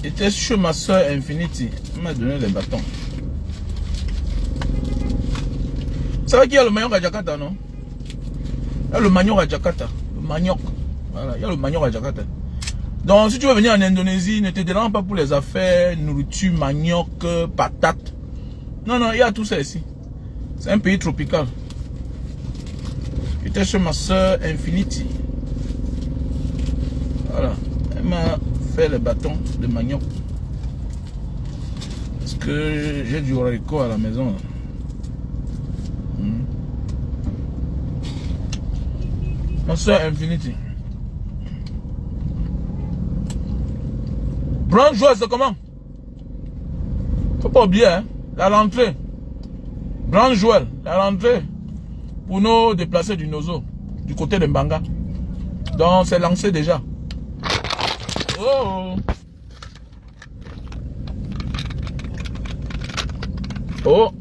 J'étais chez ma soeur Infinity. Elle m'a donné les bâtons. C'est vrai qu'il y a le manioc à Jakarta, non? Il y a le manioc à Jakarta. Le manioc. Voilà, il y a le manioc à Jakarta. Donc, si tu veux venir en Indonésie, ne te dérange pas pour les affaires, nourriture, manioc, patates. Non, non, il y a tout ça ici. C'est un pays tropical. J'étais chez ma soeur Infinity. Voilà. Elle m'a fait les bâtons de manioc. Parce que j'ai du haricot à la maison. Ma soeur Infinity. Brown Joel, c'est comment? Faut pas oublier, hein? La rentrée. Brown Joel, la rentrée. Pour nous déplacer du Nozo, du côté de Mbanga. Donc, c'est lancé déjà. Oh! Oh!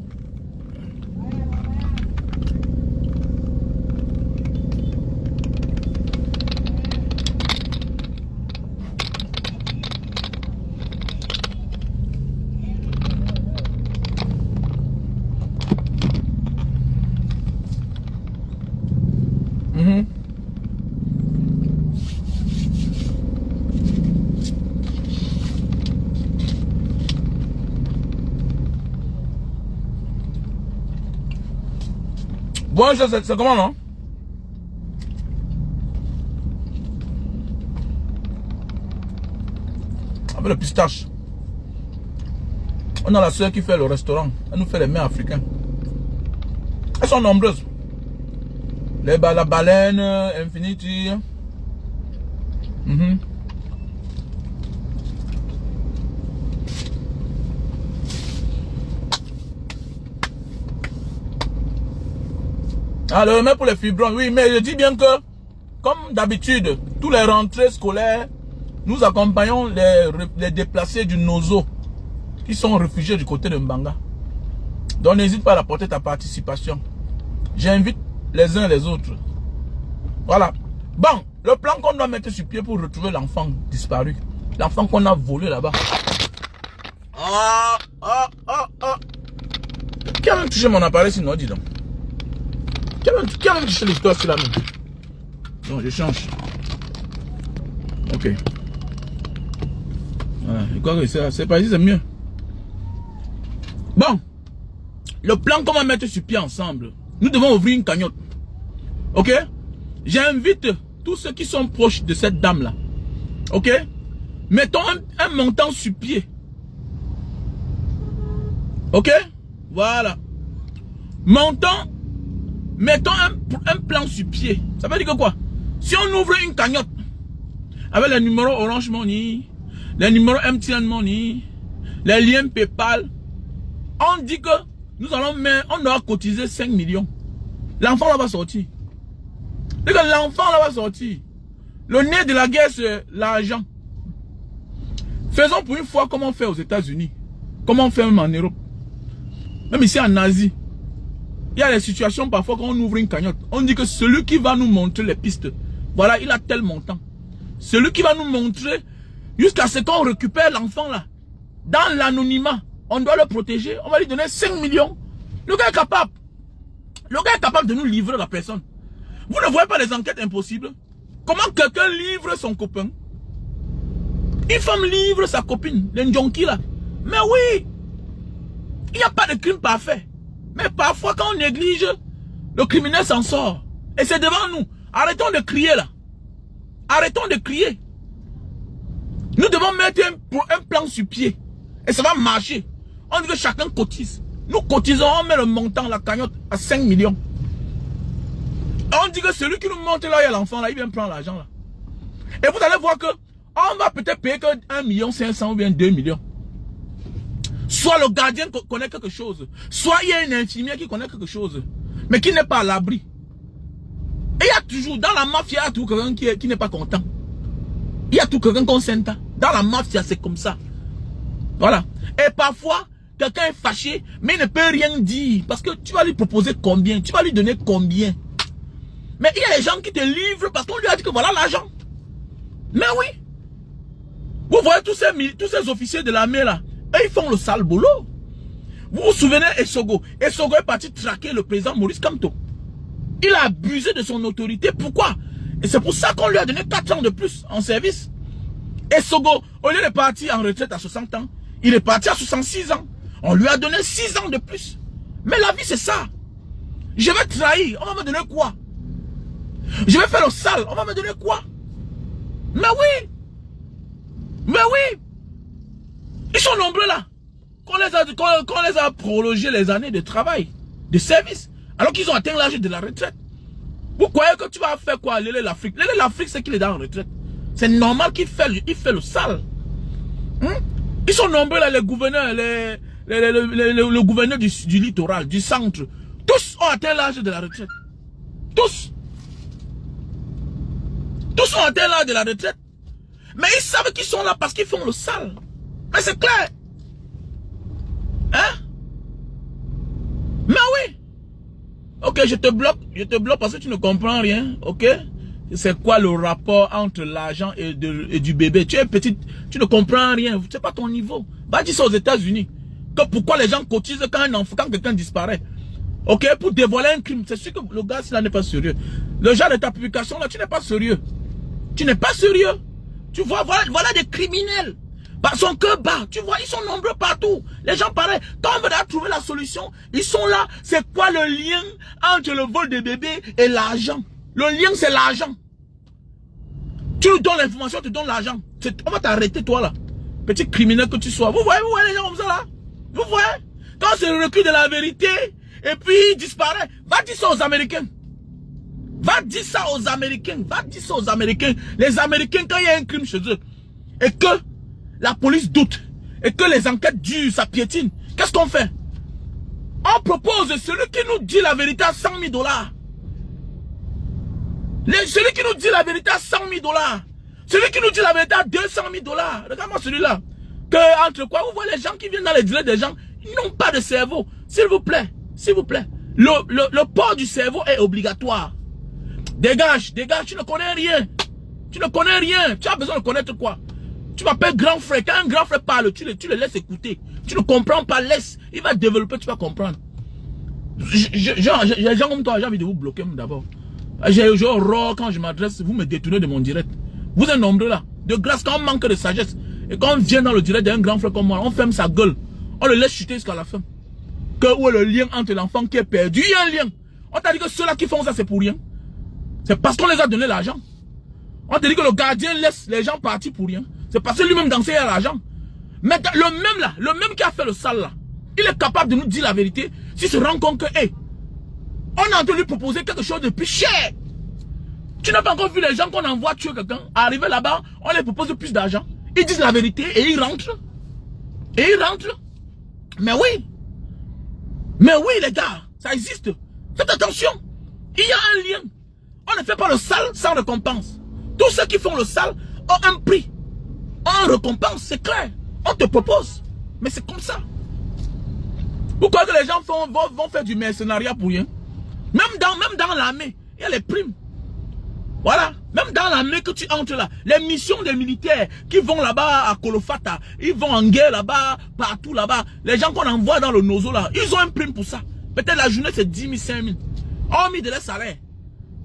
Bon, c'est comment, non? Avec le pistache. On a la soeur qui fait le restaurant. Elle nous fait les mets africains. Elles sont nombreuses. La baleine, Infinity. Ah, le remède pour les fibromes, oui, mais je dis bien que, comme d'habitude, tous les rentrées scolaires, nous accompagnons les déplacés du Nozo, qui sont réfugiés du côté de Mbanga. Donc n'hésite pas à apporter ta participation. J'invite les uns et les autres. Voilà. Bon, le plan qu'on doit mettre sur pied pour retrouver l'enfant disparu. L'enfant qu'on a volé là-bas. Qui a même touché mon appareil sinon, dis donc. Qui a même touché l'histoire sur la même. Non, je change. Ok. Voilà, je crois que c'est pas ici, c'est mieux. Bon. Le plan qu'on va mettre sur pied ensemble. Nous devons ouvrir une cagnotte. Ok? J'invite tous ceux qui sont proches de cette dame-là. Ok? Mettons un montant sur pied. Ok? Voilà. Mettons un plan sur pied. Ça veut dire que quoi? Si on ouvre une cagnotte avec les numéros Orange Money, les numéros MTN Money, les liens PayPal, on dit que nous allons mettre, on doit cotiser 5 millions. L'enfant là va sortir. L'enfant là va sortir. Le nez de la guerre, c'est l'argent. Faisons pour une fois comme on fait aux États-Unis. Comme on fait même en Europe. Même ici en Asie. Il y a des situations parfois quand on ouvre une cagnotte. On dit que celui qui va nous montrer les pistes, voilà, il a tel montant. Celui qui va nous montrer jusqu'à ce qu'on récupère l'enfant là. Dans l'anonymat, on doit le protéger. On va lui donner 5 millions. Le gars est capable. Le gars est capable de nous livrer la personne. Vous ne voyez pas les enquêtes impossibles? Comment quelqu'un livre son copain? Une femme livre sa copine, le junkie là. Mais oui, il n'y a pas de crime parfait. Mais parfois quand on néglige, le criminel s'en sort. Et c'est devant nous. Arrêtons de crier là. Arrêtons de crier. Nous devons mettre un plan sur pied. Et ça va marcher. On dit que chacun cotise. Nous cotisons, on met le montant, la cagnotte à 5 millions. On dit que celui qui nous montre là, il y a l'enfant là, il vient prendre l'argent là. Et vous allez voir que on va peut-être payer que 1,5 million ou bien 2 millions. Soit le gardien connaît quelque chose, soit il y a une infirmière qui connaît quelque chose, mais qui n'est pas à l'abri. Et il y a toujours, dans la mafia, il y a toujours quelqu'un qui n'est pas content. Il y a toujours quelqu'un qu'on s'entend. Dans la mafia, c'est comme ça. Voilà. Et parfois, quelqu'un est fâché, mais il ne peut rien dire. Parce que tu vas lui proposer combien, tu vas lui donner combien. Mais il y a des gens qui te livrent parce qu'on lui a dit que voilà l'argent. Mais oui. Vous voyez tous ces officiers de l'armée là, eux, ils font le sale boulot. Vous vous souvenez Essogo? Essogo est parti traquer le président Maurice Kamto. Il a abusé de son autorité. Pourquoi? Et c'est pour ça qu'on lui a donné 4 ans de plus en service. Essogo, au lieu de partir en retraite à 60 ans, il est parti à 66 ans. On lui a donné 6 ans de plus. Mais la vie c'est ça. Je vais trahir, on va me donner quoi? Je vais faire le sale, on va me donner quoi? Mais oui! Mais oui! Ils sont nombreux là. Qu'on les a prolongé les années de travail, de service, alors qu'ils ont atteint l'âge de la retraite. Vous croyez que tu vas faire quoi? Lélé l'Afrique. Lélé l'Afrique, c'est qu'il est dans la retraite. C'est normal qu'il fait le sale. Ils sont nombreux là, les gouverneurs, le gouverneur du littoral, du centre. Tous ont atteint l'âge de la retraite. Tous. Tous ont atteint l'âge de la retraite. Mais ils savent qu'ils sont là parce qu'ils font le sale. Mais c'est clair. Hein? Mais oui. Ok, je te bloque parce que tu ne comprends rien. Ok? C'est quoi le rapport entre l'argent et du bébé? Tu es petite, tu ne comprends rien. C'est pas ton niveau. Va dire ça aux États-Unis. Que pourquoi les gens cotisent quand quelqu'un disparaît? Ok? Pour dévoiler un crime. C'est sûr que le gars, là n'est pas sérieux. Le genre de ta publication là, tu n'es pas sérieux. Tu n'es pas sérieux. Tu vois, voilà des criminels. Par son cœur bas, tu vois, ils sont nombreux partout. Les gens pareils, quand on va trouver la solution, ils sont là. C'est quoi le lien entre le vol de bébé et l'argent? Le lien, c'est l'argent. Tu nous donnes l'information, tu donnes l'argent. On va t'arrêter, toi, là. Petit criminel que tu sois. Vous voyez les gens comme ça, là? Vous voyez? Quand c'est le recul de la vérité, et puis il disparaît, va dire ça aux Américains. Va dire ça aux Américains. Va dire ça aux Américains. Les Américains, quand il y a un crime chez eux, et que la police doute, et que les enquêtes durent, ça piétine, qu'est-ce qu'on fait? On propose celui qui nous dit la vérité à 100 000 $. Celui qui nous dit la vérité à 100 000 $. Celui qui nous dit la vérité à 200 000 $. Regarde-moi celui-là. Que entre quoi? Vous voyez les gens qui viennent dans les dîners des gens, ils n'ont pas de cerveau. S'il vous plaît, s'il vous plaît. Le port du cerveau est obligatoire. Dégage, dégage, tu ne connais rien. Tu ne connais rien. Tu as besoin de connaître quoi? Tu m'appelles grand frère. Quand un grand frère parle, tu le laisses écouter. Tu ne comprends pas, laisse. Il va développer, tu vas comprendre. Les gens comme toi, j'ai envie de vous bloquer d'abord. J'ai horreur quand je m'adresse, vous me détournez de mon direct. Vous êtes nombreux là. De grâce, quand on manque de sagesse, et quand on vient dans le direct d'un grand frère comme moi, on ferme sa gueule. On le laisse chuter jusqu'à la fin. Que où est le lien entre l'enfant qui est perdu? Il y a un lien. On t'a dit que ceux-là qui font ça, c'est pour rien. C'est parce qu'on les a donné l'argent. On t'a dit que le gardien laisse les gens partir pour rien. C'est parce que lui-même dansait à l'argent. Mais le même là, le même qui a fait le sale là, il est capable de nous dire la vérité s'il se rend compte que, hey, on a entendu lui proposer quelque chose de plus cher. Tu n'as pas encore vu les gens qu'on envoie tuer quelqu'un. Arriver là-bas, on les propose plus d'argent. Ils disent la vérité et ils rentrent. Et ils rentrent. Mais oui. Mais oui les gars, ça existe. Faites attention. Il y a un lien. On ne fait pas le sale sans récompense. Tous ceux qui font le sale ont un prix. En récompense, c'est clair. On te propose. Mais c'est comme ça. Pourquoi que les gens vont faire du mercenariat pour rien? Même dans l'armée, il y a les primes. Voilà. Même dans l'armée que tu entres là, les missions des militaires qui vont là-bas à Kolofata, ils vont en guerre là-bas, partout là-bas. Les gens qu'on envoie dans le nozo là, ils ont un prime pour ça. Peut-être la journée c'est 10 000, 5 000. On mis de leur salaire.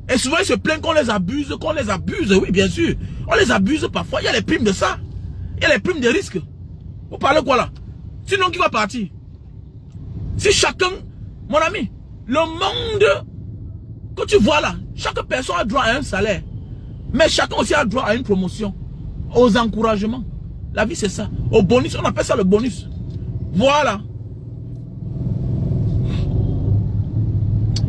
Et souvent ils se plaignent qu'on les abuse, oui bien sûr. On les abuse parfois, il y a les primes de ça. Il y a les primes de risque. Vous parlez quoi là? Sinon qui va partir? Si chacun, mon ami, le monde que tu vois là, chaque personne a droit à un salaire. Mais chacun aussi a droit à une promotion, aux encouragements. La vie c'est ça. Au bonus, on appelle ça le bonus. Voilà.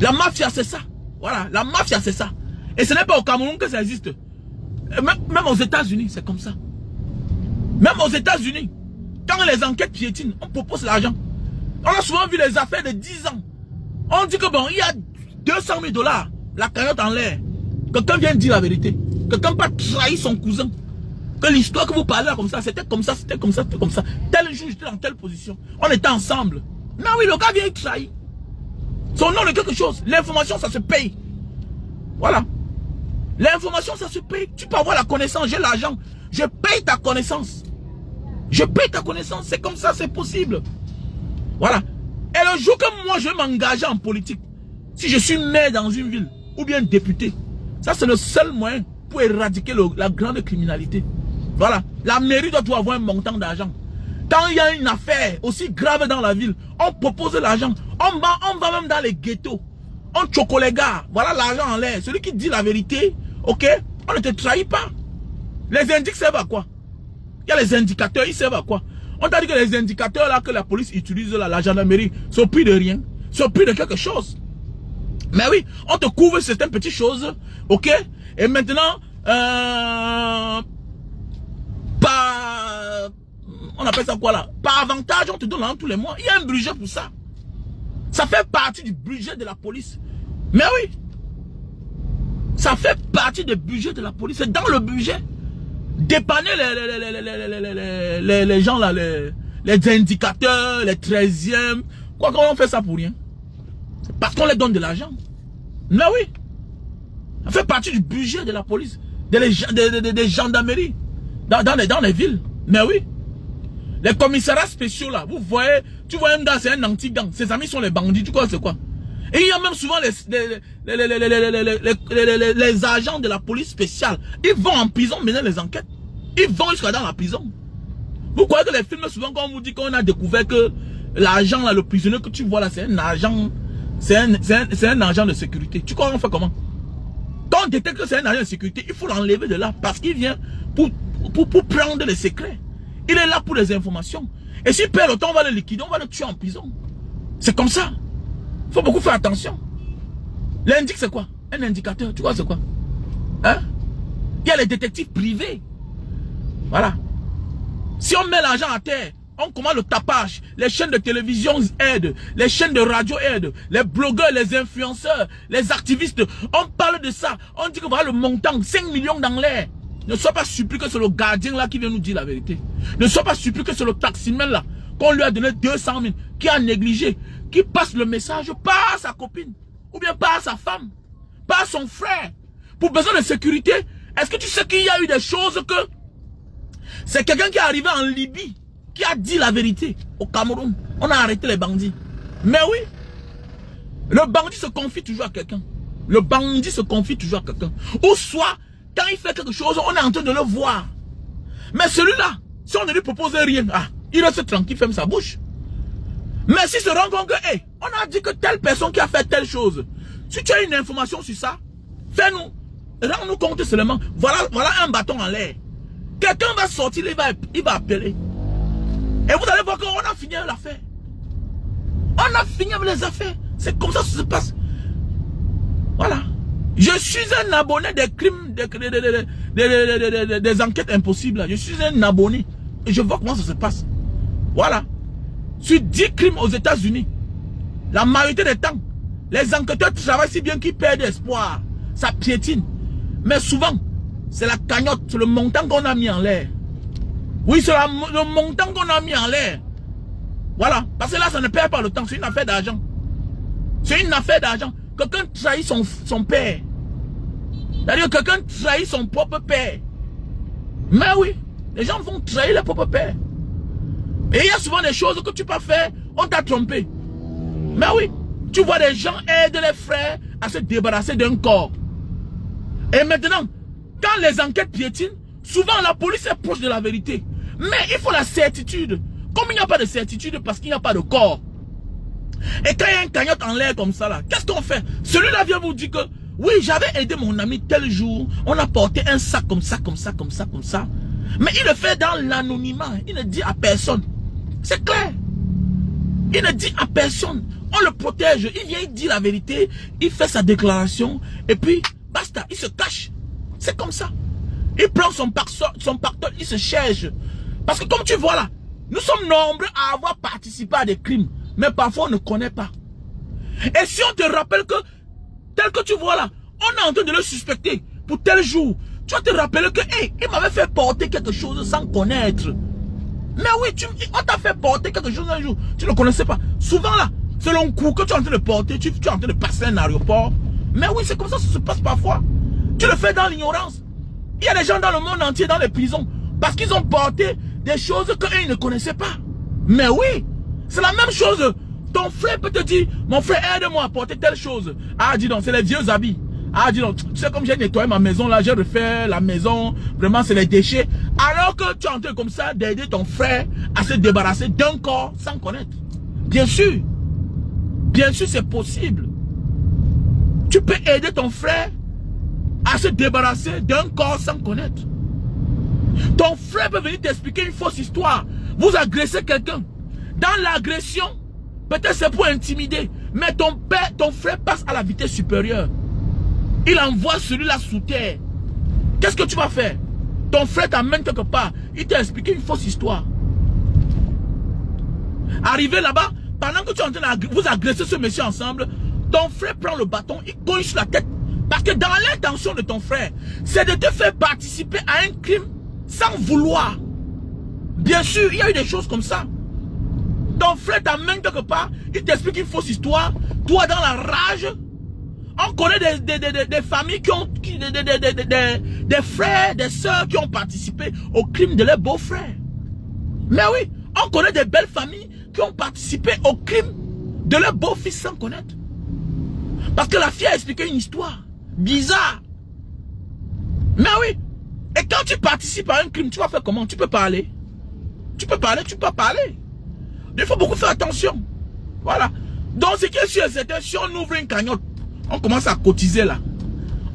La mafia c'est ça. Voilà, la mafia c'est ça. Et ce n'est pas au Cameroun que ça existe. Même aux États-Unis, c'est comme ça. Même aux États-Unis, quand les enquêtes piétinent, on propose l'argent. On a souvent vu les affaires de 10 ans. On dit que bon, il y a 200 000 $, la cagnotte en l'air. Quelqu'un vient dire la vérité. Quelqu'un n'a pas trahi son cousin. Que l'histoire que vous parlez là comme ça, c'était comme ça, c'était comme ça, c'était comme ça. Tel jour, j'étais dans telle position. On était ensemble. Mais oui, le gars vient trahir. Son nom de quelque chose. L'information, ça se paye. Voilà. L'information, ça se paye. Tu peux avoir la connaissance, j'ai l'argent. Je paye ta connaissance. Je paye ta connaissance. C'est comme ça, c'est possible. Voilà. Et le jour que moi, je vais m'engager en politique, si je suis maire dans une ville, ou bien député, ça c'est le seul moyen pour éradiquer la grande criminalité. Voilà. La mairie doit toujours avoir un montant d'argent. Quand il y a une affaire aussi grave dans la ville, on propose l'argent. On va même dans les ghettos. On choque les gars. Voilà l'argent en l'air. Celui qui dit la vérité, ok, on ne te trahit pas. Les indices servent à quoi? Il y a les indicateurs, ils servent à quoi? On t'a dit que les indicateurs là que la police utilise, là, la gendarmerie, sont plus de rien. Sont plus de quelque chose. Mais oui, on te couvre certaines petites choses, ok? Et maintenant, on appelle ça quoi là? Par avantage, on te donne l'argent tous les mois. Il y a un budget pour ça. Ça fait partie du budget de la police. Mais oui. Ça fait partie du budget de la police. C'est dans le budget. Dépanner les gens là, les indicateurs, les 13e. Quoi qu'on fait ça pour rien? C'est parce qu'on les donne de l'argent. Mais oui. Ça fait partie du budget de la police. Des gendarmeries. Dans les villes. Mais oui. Les commissariats spéciaux là, vous voyez, tu vois un gars, c'est un anti-gang. Ses amis sont les bandits, tu crois c'est quoi? Et il y a même souvent les agents de la police spéciale. Ils vont en prison mener les enquêtes. Ils vont jusqu'à dans la prison. Vous croyez que les films, souvent quand on vous dit qu'on a découvert que l'agent là, le prisonnier que tu vois là, c'est un agent, c'est un agent de sécurité. Tu crois qu'on fait comment? Quand on détecte que c'est un agent de sécurité, il faut l'enlever de là parce qu'il vient pour prendre les secrets. Il est là pour les informations. Et s'il perd le temps, on va le liquider, on va le tuer en prison. C'est comme ça. Il faut beaucoup faire attention. L'indice, c'est quoi? Un indicateur. Tu vois, c'est quoi? Hein? Il y a les détectives privés. Voilà. Si on met l'argent à terre, on commande le tapage. Les chaînes de télévision aident. Les chaînes de radio aident. Les blogueurs, les influenceurs, les activistes. On parle de ça. On dit que voilà le montant. 5 millions dans l'air. Ne sois pas surpris que c'est le gardien là qui vient nous dire la vérité. Ne sois pas surpris que c'est le taximan là, qu'on lui a donné 200 000, qui a négligé, qui passe le message pas à sa copine, ou bien pas à sa femme, pas à son frère. Pour besoin de sécurité, est-ce que tu sais qu'il y a eu des choses que c'est quelqu'un qui est arrivé en Libye, qui a dit la vérité au Cameroun. On a arrêté les bandits. Mais oui, le bandit se confie toujours à quelqu'un. Le bandit se confie toujours à quelqu'un. Ou soit, quand il fait quelque chose, on est en train de le voir. Mais celui-là, si on ne lui propose rien, il reste tranquille, ferme sa bouche. Mais s'il se rend compte que, hey, on a dit que telle personne qui a fait telle chose, si tu as une information sur ça, fais-nous, rends-nous compte seulement. Voilà un bâton en l'air. Quelqu'un va sortir, il va appeler. Et vous allez voir qu'on a fini l'affaire. On a fini avec les affaires. C'est comme ça que ça se passe. Voilà. Je suis un abonné des crimes, des enquêtes impossibles. Je suis un abonné. Et je vois comment ça se passe. Voilà. Sur 10 crimes aux États-Unis, la majorité des temps, les enquêteurs travaillent si bien qu'ils perdent espoir. Ça piétine. Mais souvent, c'est la cagnotte, c'est le montant qu'on a mis en l'air. Oui, c'est le montant qu'on a mis en l'air. Voilà. Parce que là, ça ne perd pas le temps. C'est une affaire d'argent. C'est une affaire d'argent. Quelqu'un trahit son père. C'est-à-dire que quelqu'un trahit son propre père. Mais oui, les gens vont trahir leur propre père. Et il y a souvent des choses que tu peux faire, on t'a trompé. Mais oui, tu vois des gens aider les frères à se débarrasser d'un corps. Et maintenant, quand les enquêtes piétinent, souvent la police est proche de la vérité. Mais il faut la certitude. Comme il n'y a pas de certitude parce qu'il n'y a pas de corps. Et quand il y a une cagnotte en l'air comme ça là, qu'est-ce qu'on fait? Celui-là vient vous dire que oui, j'avais aidé mon ami tel jour, on a porté un sac comme ça, comme ça, comme ça, comme ça. Mais il le fait dans l'anonymat, il ne dit à personne. C'est clair. Il ne dit à personne. On le protège, il vient, il dit la vérité, il fait sa déclaration, et puis basta, il se cache. C'est comme ça. Il prend son pactole, il se cherche. Parce que comme tu vois là, nous sommes nombreux à avoir participé à des crimes. Mais parfois on ne connaît pas. Et si on te rappelle que, tel que tu vois là, on est en train de le suspecter pour tel jour, tu vas te rappeler que, hey, il m'avait fait porter quelque chose sans connaître. Mais oui, on t'a fait porter quelque chose un jour, tu ne connaissais pas. Souvent là, c'est l'on coup que tu es en train de porter, tu es en train de passer un aéroport. Mais oui, c'est comme ça que ça se passe parfois. Tu le fais dans l'ignorance. Il y a des gens dans le monde entier, dans les prisons. Parce qu'ils ont porté des choses qu'eux ne connaissaient pas. Mais oui, c'est la même chose. Ton frère peut te dire, mon frère, aide-moi à porter telle chose. Ah, dis donc, c'est les vieux habits. Ah, dis donc, tu sais, comme j'ai nettoyé ma maison, là, j'ai refait la maison. Vraiment, c'est les déchets. Alors que tu es en train comme ça d'aider ton frère à se débarrasser d'un corps sans connaître. Bien sûr, c'est possible. Tu peux aider ton frère à se débarrasser d'un corps sans connaître. Ton frère peut venir t'expliquer une fausse histoire. Vous agressez quelqu'un. Dans l'agression, peut-être c'est pour intimider. Mais ton frère passe à la vitesse supérieure. Il envoie celui-là sous terre. Qu'est-ce que tu vas faire? Ton frère t'amène quelque part. Il t'a expliqué une fausse histoire. Arrivé là-bas, pendant que tu es en train de vous agresser ce monsieur ensemble, ton frère prend le bâton, il cogne sur la tête. Parce que dans l'intention de ton frère, c'est de te faire participer à un crime sans vouloir. Bien sûr, il y a eu des choses comme ça. Ton frère t'amène quelque part, il t'explique une fausse histoire. Toi, dans la rage, on connaît des familles qui ont, des frères, des sœurs qui ont participé au crime de leurs beaux-frères. Mais oui, on connaît des belles familles qui ont participé au crime de leur beau-fils sans connaître. Parce que la fille a expliqué une histoire bizarre. Mais oui, et quand tu participes à un crime, tu vas faire comment? Tu peux parler. Tu peux parler, tu peux parler. Il faut beaucoup faire attention. Voilà. Donc ce qui est sûr, c'est que si on ouvre une cagnotte, on commence à cotiser là.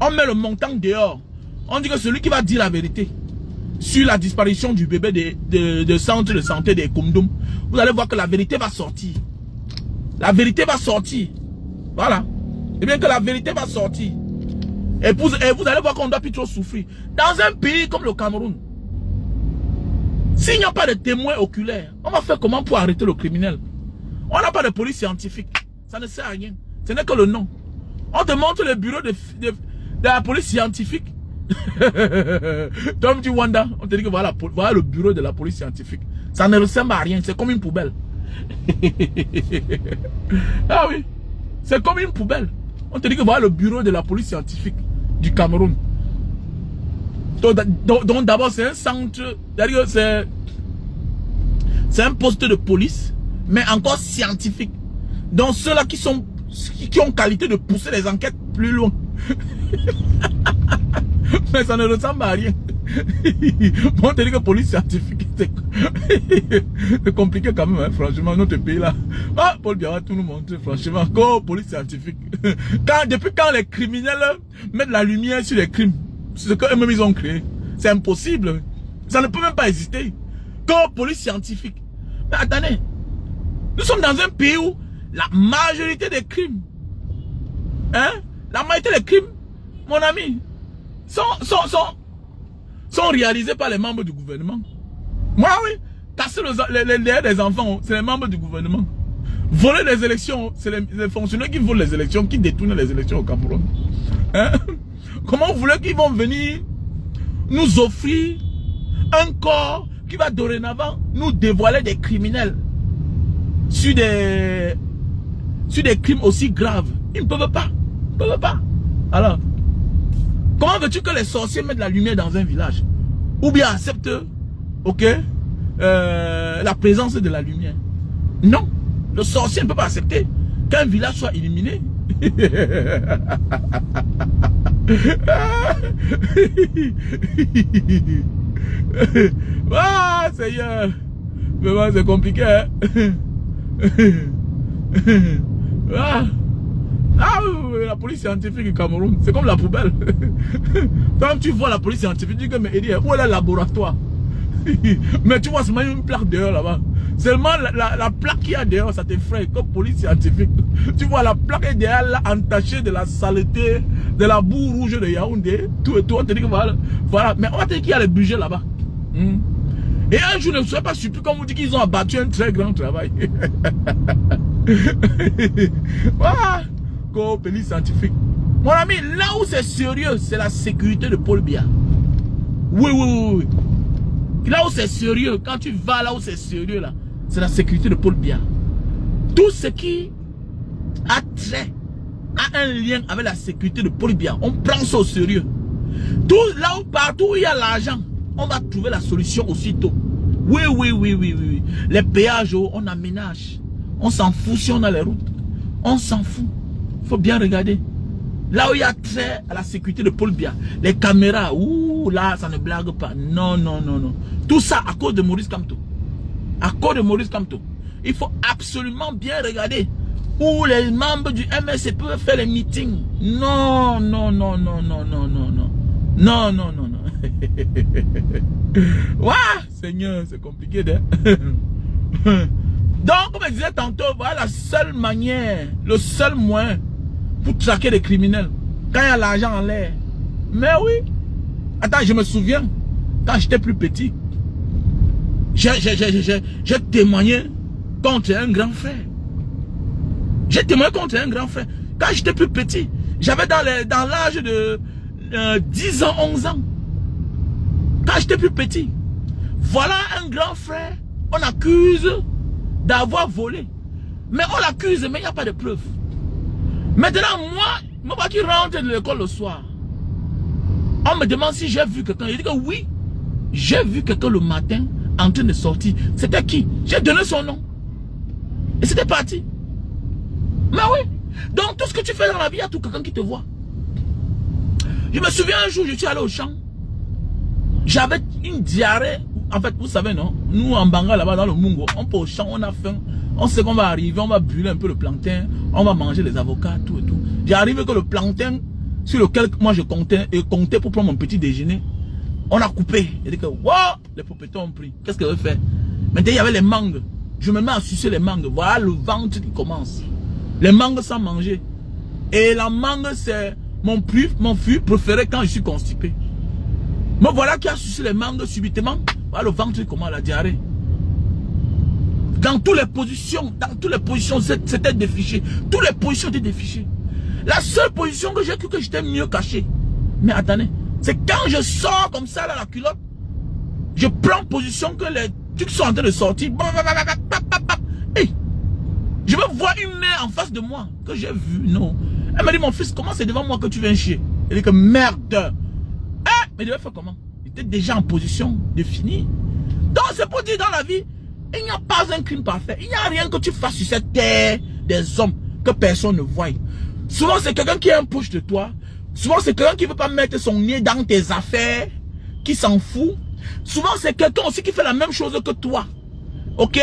On met le montant dehors. On dit que celui qui va dire la vérité sur la disparition du bébé de centre de santé des Koumdoum, vous allez voir que la vérité va sortir. La vérité va sortir. Voilà. Et bien que la vérité va sortir. Et vous allez voir qu'on ne doit plus trop souffrir. Dans un pays comme le Cameroun, s'il n'y a pas de témoins oculaires, on va faire comment pour arrêter le criminel? On n'a pas de police scientifique. Ça ne sert à rien. Ce n'est que le nom. On te montre le bureau de la police scientifique. Tom du Wanda, on te dit que voilà le bureau de la police scientifique. Ça ne ressemble à rien, c'est comme une poubelle. Ah oui, c'est comme une poubelle. On te dit que voilà le bureau de la police scientifique du Cameroun. Donc d'abord c'est un centre, c'est un poste de police, mais encore scientifique. Donc ceux-là qui ont qualité de pousser les enquêtes plus loin. Mais ça ne ressemble à rien. Bon, on te dit que police scientifique, c'est compliqué quand même, hein, franchement, notre pays là. Ah, Paul Biya va tout nous montrer, franchement, go, police scientifique. Depuis quand les criminels mettent la lumière sur les crimes, c'est ce qu'eux-mêmes ils ont créé. C'est impossible. Ça ne peut même pas exister. Go, police scientifique. Mais attendez, nous sommes dans un pays où la majorité des crimes, hein, la majorité des crimes, mon ami, sont réalisés par les membres du gouvernement. Moi, oui, casser les nerfs des enfants, c'est les membres du gouvernement. Voler les élections, c'est les fonctionnaires qui volent les élections, qui détournent les élections au Cameroun. Hein? Comment vous voulez qu'ils vont venir nous offrir un corps qui va dorénavant nous dévoiler des criminels sur des crimes aussi graves? Ils ne peuvent pas. Ils ne peuvent pas. Alors, comment veux-tu que les sorciers mettent la lumière dans un village? Ou bien acceptent, ok, la présence de la lumière? Non, le sorcier ne peut pas accepter qu'un village soit illuminé. Ah, Seigneur, vraiment c'est compliqué. Hein? Ah, la police scientifique du Cameroun, c'est comme la poubelle. Quand tu vois la police scientifique, tu dis que mais Eddie, où est le laboratoire? Mais tu vois seulement une plaque dehors là-bas. Seulement la plaque qu'il y a dehors, ça t'effraie comme police scientifique. Tu vois la plaque est derrière là, entachée de la saleté, de la boue rouge de Yaoundé. Tout et tout, on te dit que voilà. Mais on va te dire qu'il y a le budget là-bas. Et un jour, ne soyez pas surpris quand on vous dit qu'ils ont abattu un très grand travail. Voilà. Police scientifique. Mon ami, là où c'est sérieux, c'est la sécurité de Paul Biya. Oui. Là où c'est sérieux, quand tu vas là où c'est sérieux, là, c'est la sécurité de Paul Biya. Tout ce qui a trait, a un lien avec la sécurité de Paul Biya, on prend ça au sérieux. Tout là où, partout où il y a l'argent, on va trouver la solution aussitôt. Oui, oui, oui, oui, oui. Les péages, on aménage. On s'en fout si on a les routes. On s'en fout. Il faut bien regarder. Là où il y a trait à la sécurité de Paul Biya, les caméras, ouh, là, ça ne blague pas. Non, non, non, non. Tout ça à cause de Maurice Kamto. À cause de Maurice Kamto. Il faut absolument bien regarder où les membres du MSC peuvent faire les meetings. Non, non, non, non, non, non, non, non. Non, non, non, non. Ouah, Seigneur, c'est compliqué, hein? Donc, comme je disais tantôt, voilà la seule manière, le seul moyen pour traquer les criminels. Quand il y a l'argent en l'air. Mais oui. Attends, je me souviens, quand j'étais plus petit, j'ai témoigné contre un grand frère. J'ai témoigné contre un grand frère. Quand j'étais plus petit, j'avais dans l'âge de 10 ans, 11 ans. Quand j'étais plus petit, voilà un grand frère, on accuse d'avoir volé. Mais on l'accuse, mais il n'y a pas de preuves. Maintenant, moi qui rentre de l'école le soir, on me demande si j'ai vu quelqu'un. Je dis que oui, j'ai vu quelqu'un le matin en train de sortir. C'était qui? J'ai donné son nom. Et c'était parti. Mais oui. Donc tout ce que tu fais dans la vie, il y a tout quelqu'un qui te voit. Je me souviens un jour, je suis allé au champ. J'avais une diarrhée. En fait, vous savez, non? Nous, en Banga, là-bas, dans le Mungo, on peut au champ, on a faim. On sait qu'on va arriver, on va brûler un peu le plantain. On va manger les avocats, tout et tout. J'arrive que le plantain sur lequel moi je comptais pour prendre mon petit déjeuner, on a coupé. Il dit que, wow, les propriétaires ont pris. Qu'est-ce qu'elle veut faire? Maintenant, il y avait les mangues. Je me mets à sucer les mangues. Voilà le ventre qui commence. Les mangues sans manger. Et la mangue, c'est mon fruit préféré quand je suis constipé. Me voilà qui a sucé les mangues subitement. Voilà le ventre qui commence, la diarrhée. Dans toutes les positions, c'était défiché. Toutes les positions étaient défichées. La seule position que j'ai cru que j'étais mieux caché. Mais attendez, c'est quand je sors comme ça, là, la culotte, je prends position que les trucs sont en train de sortir. Hey, je me vois une mère en face de moi, que j'ai vu, non. Elle m'a dit, mon fils, comment c'est devant moi que tu viens chier? Elle dit que merde. Mais il devait faire comment? Il était déjà en position définie. Donc c'est pour dire dans la vie, il n'y a pas un crime parfait. Il n'y a rien que tu fasses sur cette terre des hommes que personne ne voit. Souvent c'est quelqu'un qui est un proche de toi. Souvent c'est quelqu'un qui ne veut pas mettre son nez dans tes affaires, qui s'en fout. Souvent c'est quelqu'un aussi qui fait la même chose que toi. Ok?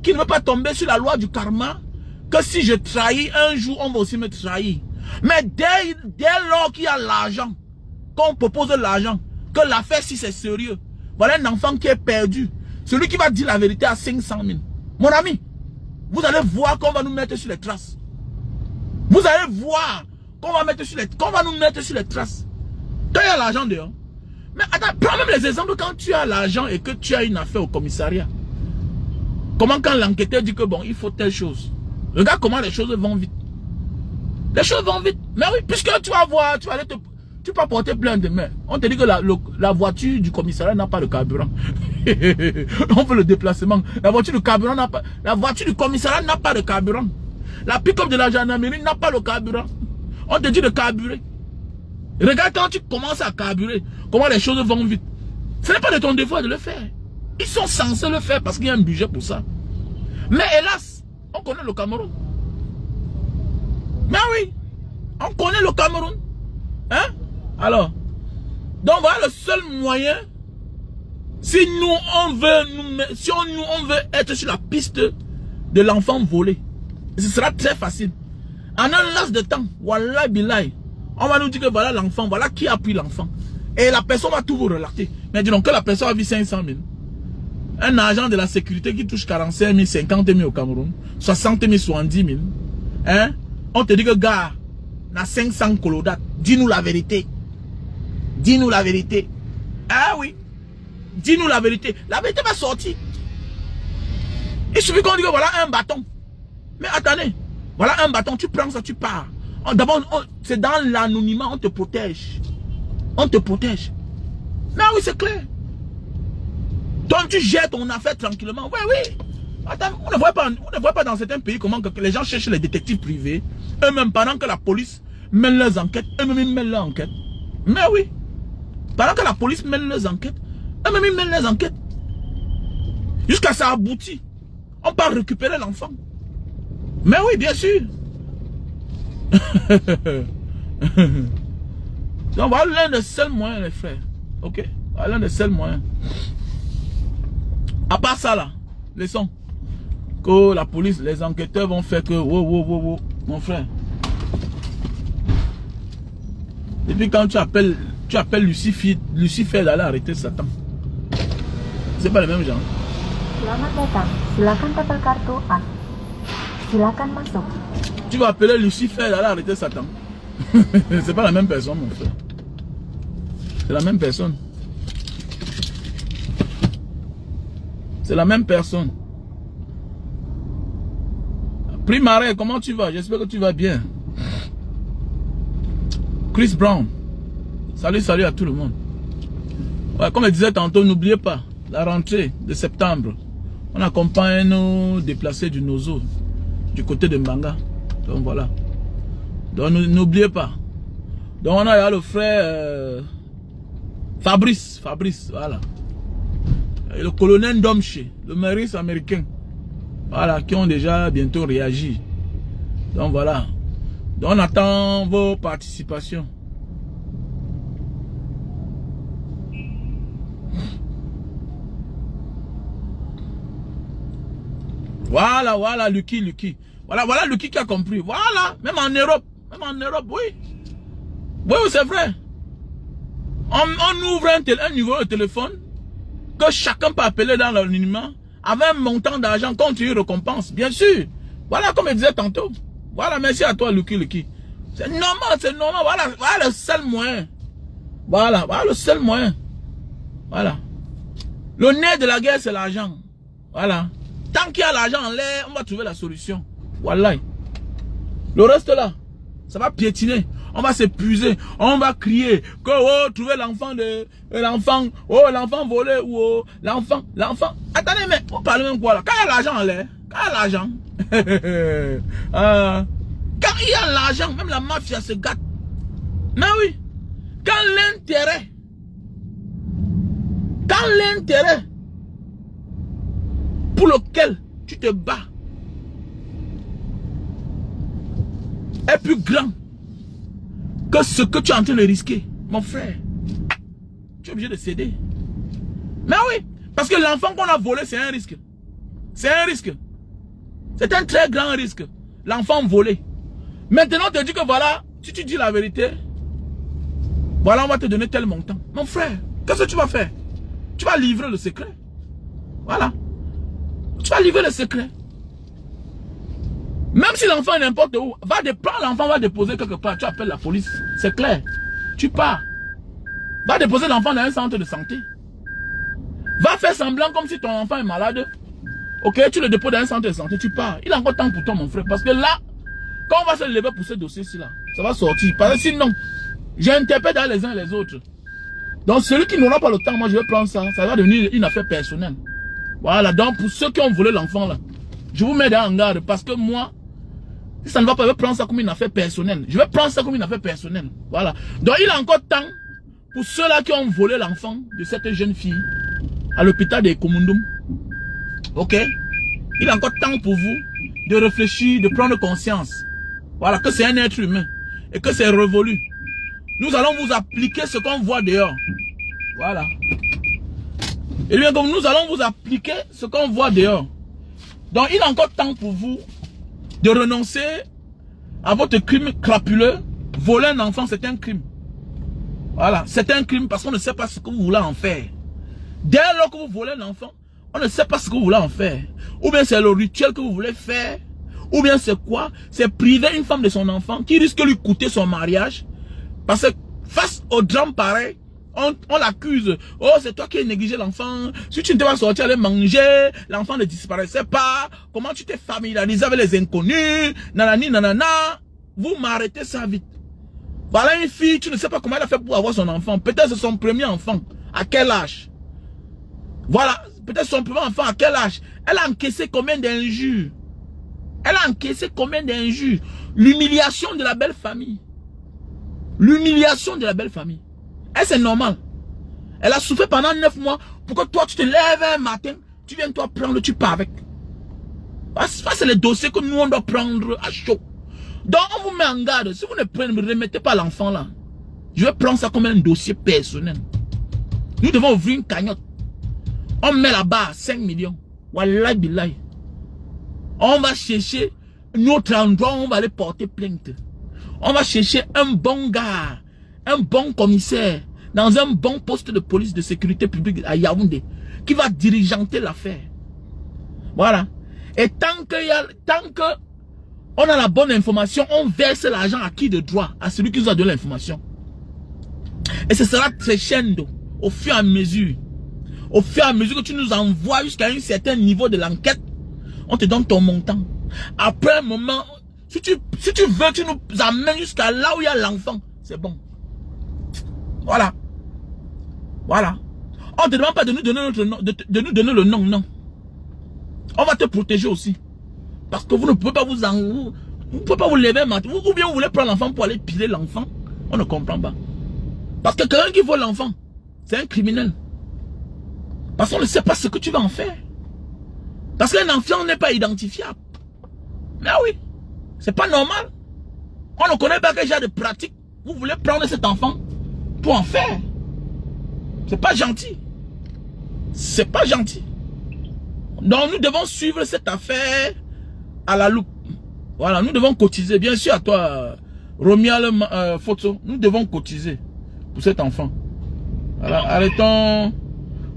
Qui ne veut pas tomber sur la loi du karma. Que si je trahis un jour, on va aussi me trahir. Mais dès lors qu'il y a l'argent, qu'on propose l'argent, que l'affaire si c'est sérieux, voilà un enfant qui est perdu. Celui qui va dire la vérité à 500 000. Mon ami, vous allez voir qu'on va nous mettre sur les traces. Vous allez voir qu'on va nous mettre sur les traces. Quand il y a l'argent dehors. Mais attends, prends même les exemples quand tu as l'argent et que tu as une affaire au commissariat. Comment quand l'enquêteur dit que bon, il faut telle chose. Regarde comment les choses vont vite. Les choses vont vite. Mais oui, puisque tu vas voir, tu peux porter plainte demain. On te dit que la voiture du commissariat n'a pas de carburant. On fait le déplacement. La voiture du commissariat n'a pas de carburant. La pick-up de la gendarmerie n'a pas le carburant. On te dit de carburer. Regarde quand tu commences à carburer, comment les choses vont vite. Ce n'est pas de ton devoir de le faire. Ils sont censés le faire parce qu'il y a un budget pour ça. Mais hélas, on connaît le Cameroun. Mais oui, on connaît le Cameroun. Hein? Alors, donc voilà le seul moyen. Si nous on veut être sur la piste de l'enfant volé, ce sera très facile. En un laps de temps, wallah billahi, on va nous dire que voilà l'enfant, voilà qui a pris l'enfant. Et la personne va tout vous relater. Mais dis donc que la personne a vu 500 000. Un agent de la sécurité qui touche 45 000, 50 000 au Cameroun, 60 000, 70 000. Hein? On te dit que gars, on a 500 colodates. Dis-nous la vérité. Dis-nous la vérité. Ah oui. Dis-nous la vérité. La vérité va sortir. Il suffit qu'on dise que voilà un bâton. Mais attendez. Voilà un bâton, tu prends ça, tu pars. D'abord, c'est dans l'anonymat, on te protège. On te protège. Mais oui, c'est clair. Donc tu jettes ton affaire tranquillement. Oui, oui. Attends, on ne voit pas dans certains pays comment que les gens cherchent les détectives privés. Eux-mêmes, pendant que la police mène leurs enquêtes, eux-mêmes mènent leurs enquêtes. Mais oui. Pendant que la police mène leurs enquêtes, Quand même, ils mènent les enquêtes. Jusqu'à ça aboutit. On part récupérer l'enfant. Mais oui, bien sûr. Donc voilà l'un des seuls moyens, les frères. Ok? Voilà l'un des seuls moyens. À part ça là, laissons. Que la police, les enquêteurs vont faire que... Wow, mon frère. Et puis quand tu appelles Lucifer d'aller arrêter Satan. C'est pas le même genre. Selamat datang. Silakan tata kartu A. Silakan masuk. Tu vas appeler Lucifer d'aller arrêter Satan. C'est pas la même personne, mon frère. C'est la même personne. C'est la même personne. Primare, comment tu vas? J'espère que tu vas bien. Chris Brown. Salut à tout le monde. Ouais, comme je disais tantôt, n'oubliez pas, la rentrée de septembre, on accompagne nos déplacés du Nozo, du côté de Mbanga. Donc voilà. Donc n'oubliez pas. Donc on a le frère Fabrice, voilà. Et le colonel Domche, le maurice américain. Voilà, qui ont déjà bientôt réagi. Donc voilà. Donc on attend vos participations. Voilà, Lucky. Voilà Lucky qui a compris. Voilà, même en Europe, oui. Oui, c'est vrai. On ouvre un numéro de téléphone que chacun peut appeler dans l'anonymat avec un montant d'argent contre une récompense, bien sûr. Voilà, comme je disais tantôt. Voilà, merci à toi, Lucky. C'est normal, voilà le seul moyen. Voilà le seul moyen. Voilà. Le nez de la guerre, c'est l'argent. Voilà. Tant qu'il y a l'argent en l'air, on va trouver la solution. Voilà. Le reste là, ça va piétiner. On va s'épuiser. On va crier que oh, trouver l'enfant l'enfant volé ou oh, l'enfant. Attendez, mais vous parlez même quoi là? Quand il y a l'argent en l'air, quand il y a l'argent, même la mafia se gâte. Mais oui. Quand l'intérêt pour lequel tu te bats est plus grand que ce que tu es en train de risquer, mon frère, tu es obligé de céder. Mais oui, parce que l'enfant qu'on a volé, c'est un risque. C'est un très grand risque. L'enfant volé. Maintenant, on te dit que voilà, si tu dis la vérité, voilà, on va te donner tel montant. Mon frère, qu'est-ce que tu vas faire? Tu vas livrer le secret. Voilà. Tu vas livrer le secret. Même si l'enfant est n'importe où, prends l'enfant, va déposer quelque part. Tu appelles la police. C'est clair. Tu pars. Va déposer l'enfant dans un centre de santé. Va faire semblant comme si ton enfant est malade. Ok, tu le déposes dans un centre de santé, tu pars. Il a encore temps pour toi, mon frère. Parce que là, quand on va se lever pour ce dossier-ci, là, ça va sortir. Parce que sinon, j'interpelle dans les uns et les autres. Donc, celui qui n'aura pas le temps, moi, je vais prendre ça. Ça va devenir une affaire personnelle. Voilà. Donc, pour ceux qui ont volé l'enfant, là, je vous mets en garde. Parce que moi, si ça ne va pas, je vais prendre ça comme une affaire personnelle. Voilà. Donc, il a encore temps pour ceux-là qui ont volé l'enfant de cette jeune fille à l'hôpital de Komundum. Ok? Il a encore temps pour vous de réfléchir, de prendre conscience. Voilà, que c'est un être humain et que c'est révolu. Nous allons vous appliquer ce qu'on voit dehors. Voilà. Et bien comme nous allons vous appliquer ce qu'on voit dehors. Donc il a encore temps pour vous de renoncer à votre crime crapuleux. Voler un enfant, c'est un crime. Voilà, c'est un crime parce qu'on ne sait pas ce que vous voulez en faire. Dès lors que vous volez un enfant, on ne sait pas ce que vous voulez en faire. Ou bien c'est le rituel que vous voulez faire. Ou bien c'est quoi? C'est priver une femme de son enfant qui risque de lui coûter son mariage. Parce que face au drame pareil, on l'accuse. Oh, c'est toi qui as négligé l'enfant. Si tu ne t'es pas sorti aller manger, l'enfant ne disparaissait pas. Comment tu t'es familiarisé avec les inconnus? Nanani, nanana. Vous m'arrêtez ça vite. Voilà une fille, tu ne sais pas comment elle a fait pour avoir son enfant. Peut-être c'est son premier enfant. À quel âge? Voilà, peut-être son premier enfant, à quel âge? Elle a encaissé combien d'injures? L'humiliation de la belle famille. Est-ce que c'est normal? Elle a souffert pendant 9 mois pour que toi, tu te lèves un matin, tu viens toi prendre, tu pars avec. Ça, c'est le dossier que nous, on doit prendre à chaud. Donc, on vous met en garde. Si vous ne me remettez pas l'enfant là, je vais prendre ça comme un dossier personnel. Nous devons ouvrir une cagnotte. On met là-bas 5 millions. Wallah billahi. On va chercher notre endroit où on va aller porter plainte. On va chercher un bon gars, un bon commissaire, dans un bon poste de police de sécurité publique à Yaoundé, qui va dirigeanter l'affaire. Voilà. Et tant que on a la bonne information, on verse l'argent à qui de droit? À celui qui nous a donné l'information. Et ce sera crescendo, au fur et à mesure. Au fur et à mesure que tu nous envoies jusqu'à un certain niveau de l'enquête, on te donne ton montant. Après un moment, si tu veux, tu nous amènes jusqu'à là où il y a l'enfant. C'est bon. Voilà. Voilà. On ne te demande pas de nous donner notre nom, de nous donner le nom, non. On va te protéger aussi. Parce que vous ne pouvez pas vous pouvez pas vous lever un matin. Ou bien vous voulez prendre l'enfant pour aller piler l'enfant. On ne comprend pas. Parce que quelqu'un qui vole l'enfant, c'est un criminel. Parce qu'on ne sait pas ce que tu vas en faire. Parce qu'un enfant n'est pas identifiable. Mais oui, c'est pas normal. On ne connaît pas quel genre de pratique. Vous voulez prendre cet enfant pour en faire. C'est pas gentil. C'est pas gentil. Donc nous devons suivre cette affaire à la loupe. Voilà, nous devons cotiser. Bien sûr à toi, Romial Photo, nous devons cotiser pour cet enfant. Voilà,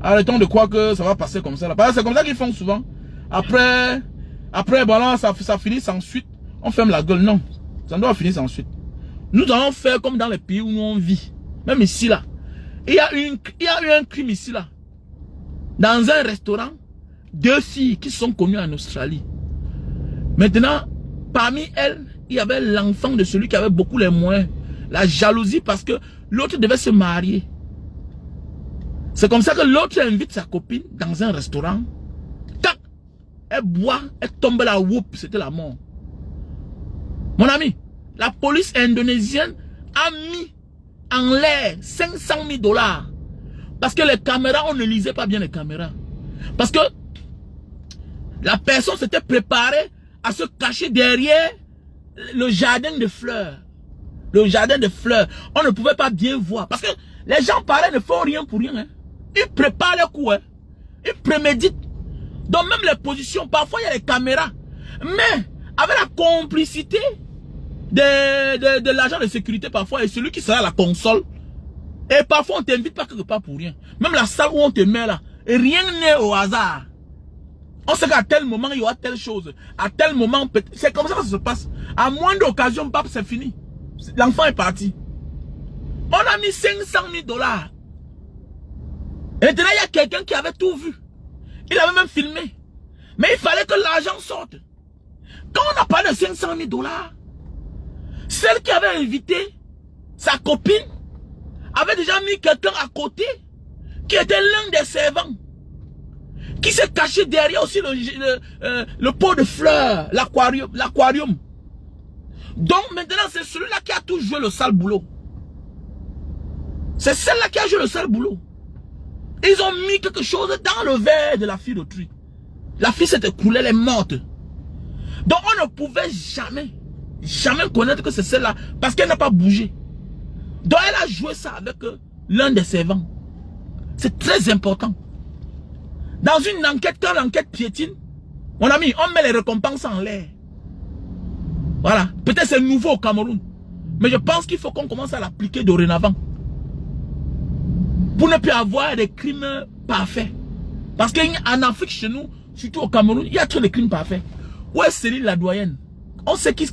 arrêtons de croire que ça va passer comme ça. C'est comme ça qu'ils font souvent. Après voilà, ça finit sans suite. On ferme la gueule. Non, ça doit finir sans suite. Nous allons faire comme dans les pays où nous on vit. Même ici là. Il y a eu un crime ici là. Dans un restaurant, 2 filles qui sont connues en Australie. Maintenant, parmi elles, il y avait l'enfant de celui qui avait beaucoup les moyens. La jalousie parce que l'autre devait se marier. C'est comme ça que l'autre invite sa copine dans un restaurant. Tac, elle boit, elle tombe là, whoop, c'était la mort. Mon ami, la police indonésienne a mis en l'air 500 000 $. Parce que les caméras, on ne lisait pas bien les caméras. Parce que la personne s'était préparée à se cacher derrière le jardin de fleurs. Le jardin de fleurs. On ne pouvait pas bien voir. Parce que les gens parlaient ne font rien pour rien. Hein. Ils préparent le coup. Hein. Ils préméditent. Donc même les positions, parfois il y a les caméras. Mais avec la complicité de l'agent de sécurité parfois et celui qui sera à la console. Et parfois on ne t'invite pas quelque part pour rien. Même la salle où on te met là. Et rien n'est au hasard. On sait qu'à tel moment il y aura telle chose. À tel moment, c'est comme ça que ça se passe. À moindre occasion, bap, c'est fini. L'enfant est parti. On a mis 500 000 $. Et maintenant il y a quelqu'un qui avait tout vu. Il avait même filmé. Mais il fallait que l'argent sorte. Quand on a parlé de 500 000 $, celle qui avait invité sa copine avait déjà mis quelqu'un à côté qui était l'un des servants. Qui s'est caché derrière aussi le pot de fleurs, l'aquarium. Donc maintenant c'est celui-là qui a tout joué le sale boulot. C'est celle-là qui a joué le sale boulot. Ils ont mis quelque chose dans le verre de la fille d'autrui. La fille s'est écoulée, elle est morte. Donc on ne pouvait jamais connaître que c'est celle-là parce qu'elle n'a pas bougé. Donc elle a joué ça avec l'un des servants. C'est très important. Dans une enquête, quand l'enquête piétine, mon ami, on met les récompenses en l'air. Voilà. Peut-être c'est nouveau au Cameroun. Mais je pense qu'il faut qu'on commence à l'appliquer dorénavant. Pour ne plus avoir des crimes parfaits. Parce qu'en Afrique, chez nous, surtout au Cameroun, il y a trop de crimes parfaits. Où est Céline la doyenne? On sait qu'est-ce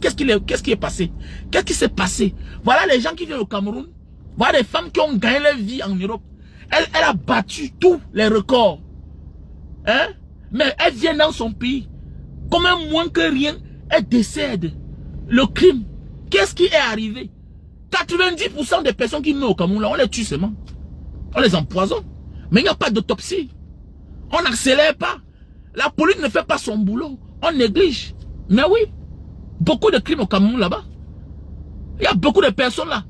qui est passé. Qu'est-ce qui s'est passé? Voilà les gens qui viennent au Cameroun. Voilà des femmes qui ont gagné leur vie en Europe. Elle a battu tous les records. Hein? Mais elle vient dans son pays. Comme un moins que rien, elle décède. Le crime. Qu'est-ce qui est arrivé? 90% des personnes qui meurent au Cameroun, là, on les tue seulement. On les empoisonne. Mais il n'y a pas d'autopsie. On n'accélère pas. La police ne fait pas son boulot. On néglige. Mais oui. Beaucoup de crimes au Cameroun là-bas. Il y a beaucoup de personnes là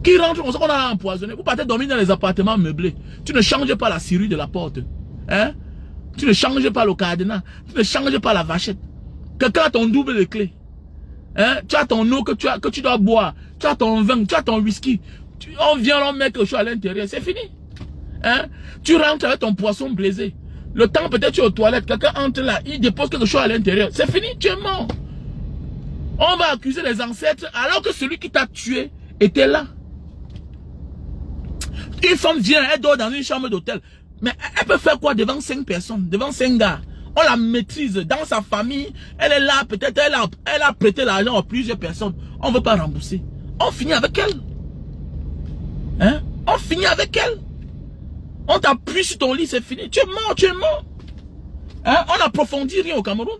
qui rentre, on sait qu'on a empoisonné. Vous partez dormir dans les appartements meublés. Tu ne changes pas la serrure de la porte. Hein? Tu ne changes pas le cadenas. Tu ne changes pas la vachette. Quelqu'un a ton double de clé. Hein? Tu as ton eau que tu dois boire. Tu as ton vin, tu as ton whisky. On vient, on met quelque chose à l'intérieur. C'est fini. Hein? Tu rentres avec ton poisson blessé. Le temps peut-être tu es aux toilettes. Quelqu'un entre là, il dépose quelque chose à l'intérieur. C'est fini, tu es mort. On va accuser les ancêtres alors que celui qui t'a tué était là. Une femme vient, elle dort dans une chambre d'hôtel. Mais elle peut faire quoi devant 5 personnes, devant 5 gars? On la maîtrise dans sa famille. Elle est là, peut-être elle a prêté l'argent à plusieurs personnes. On ne veut pas rembourser. On finit avec elle. Hein? On finit avec elle. On t'appuie sur ton lit, c'est fini. Tu es mort, tu es mort. Hein? On n'approfondit rien au Cameroun.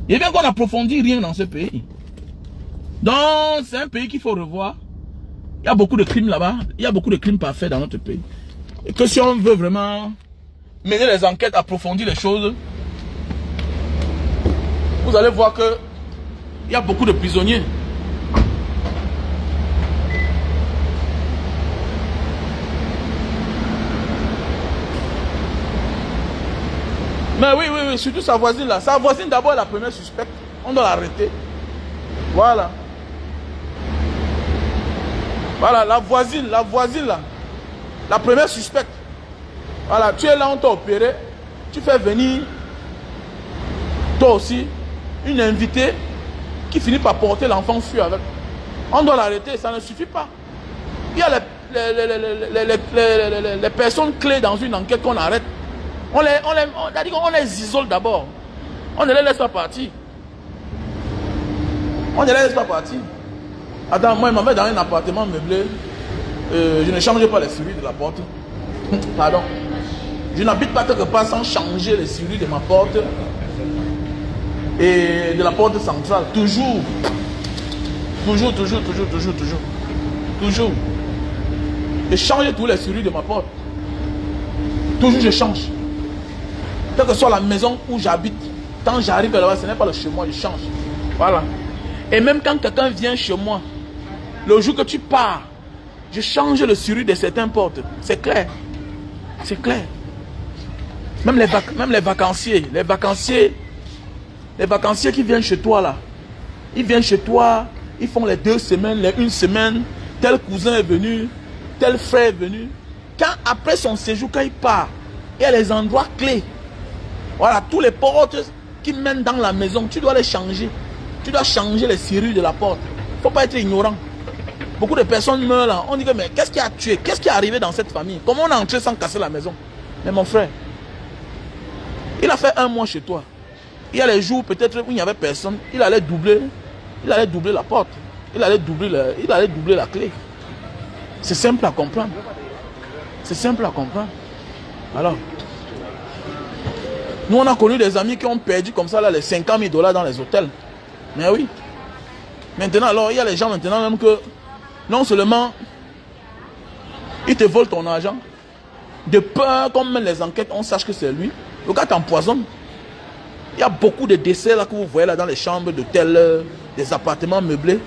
Il y a bien qu'on n'approfondit rien dans ce pays. Donc, c'est un pays qu'il faut revoir. Il y a beaucoup de crimes là-bas. Il y a beaucoup de crimes parfaits dans notre pays. Et que si on veut vraiment mener les enquêtes, approfondir les choses, vous allez voir que il y a beaucoup de prisonniers. Mais oui, surtout sa voisine là. Sa voisine d'abord est la première suspecte. On doit l'arrêter. Voilà. Voilà, la voisine là. La première suspecte. Voilà, tu es là, on t'a opéré. Tu fais venir, toi aussi, une invitée qui finit par porter l'enfant fuir avec. On doit l'arrêter, ça ne suffit pas. Il y a les personnes clés dans une enquête qu'on arrête. On les isole d'abord. On ne les laisse pas partir. On ne les laisse pas partir. Attends, moi, il m'avait dans un appartement meublé. Je ne change pas les serrures de la porte. Pardon. Je n'habite pas quelque part sans changer les serrures de ma porte et de la porte centrale. Toujours. Je change tous les serrures de ma porte. Toujours je change. Quelle que soit la maison où j'habite, quand j'arrive là-bas, ce n'est pas le chez moi, je change. Voilà. Et même quand quelqu'un vient chez moi, le jour que tu pars, je change le serrure de certaines portes. C'est clair. C'est clair. Même les vacanciers qui viennent chez toi là, ils viennent chez toi, ils font les 2 semaines, les 1 semaine, tel cousin est venu, tel frère est venu. Quand après son séjour, quand il part, il y a les endroits clés. Voilà, tous les portes qui mènent dans la maison, tu dois les changer. Tu dois changer les serrures de la porte. Il ne faut pas être ignorant. Beaucoup de personnes meurent là. On dit que mais qu'est-ce qui a tué? Qu'est-ce qui est arrivé dans cette famille? Comment on est entré sans casser la maison? Mais mon frère, il a fait 1 mois chez toi. Il y a les jours peut-être où il n'y avait personne. Il allait doubler la porte. Il allait doubler la clé. C'est simple à comprendre. C'est simple à comprendre. Alors, nous on a connu des amis qui ont perdu comme ça là, les 50 000 $ dans les hôtels. Mais oui. Maintenant, alors, il y a les gens maintenant même que non seulement ils te volent ton argent, de peur qu'on mène les enquêtes, on sache que c'est lui. Le gars t'empoisonne. Il y a beaucoup de décès là que vous voyez là dans les chambres d'hôtel, des appartements meublés.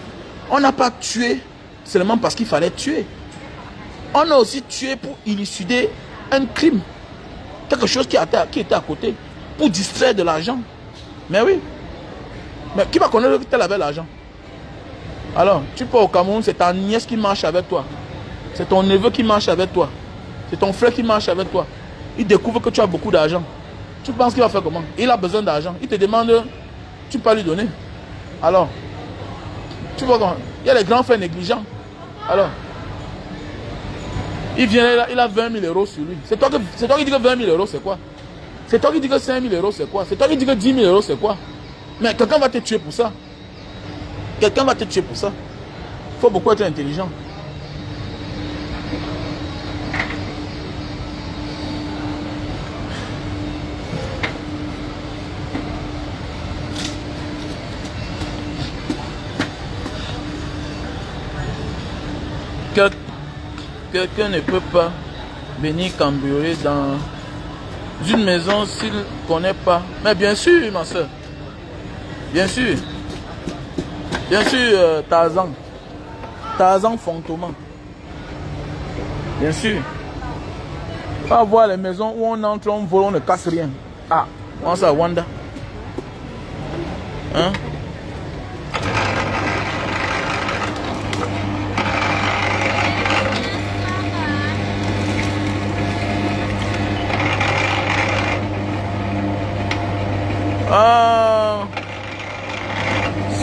On n'a pas tué seulement parce qu'il fallait tuer. On a aussi tué pour élucider un crime. Quelque chose qui était à côté. Pour distraire de l'argent. Mais oui. Mais qui va connaître que tel avait l'argent? Alors, tu pars au Cameroun, c'est ta nièce qui marche avec toi. C'est ton neveu qui marche avec toi. C'est ton frère qui marche avec toi. Il découvre que tu as beaucoup d'argent. Tu penses qu'il va faire comment? Il a besoin d'argent. Il te demande, tu peux lui donner. Alors, tu vois comment? Il y a les grands frères négligents. Alors, il vient là, il a 20 000 € sur lui. C'est toi qui dis que 20 000 € c'est quoi? C'est toi qui dis que 5 000 € c'est quoi? C'est toi qui dis que 10 000 € c'est quoi? Mais quelqu'un va te tuer pour ça. Quelqu'un va te tuer pour ça. Il faut beaucoup être intelligent. Quelqu'un ne peut pas venir cambrioler dans une maison s'il ne connaît pas. Mais bien sûr, ma soeur. Bien sûr. Bien sûr, Tarzan. Tarzan Fantôme. Bien sûr. Pas voir les maisons où on entre, on vole, on ne casse rien. Ah, on ça Wanda. Hein? Ah,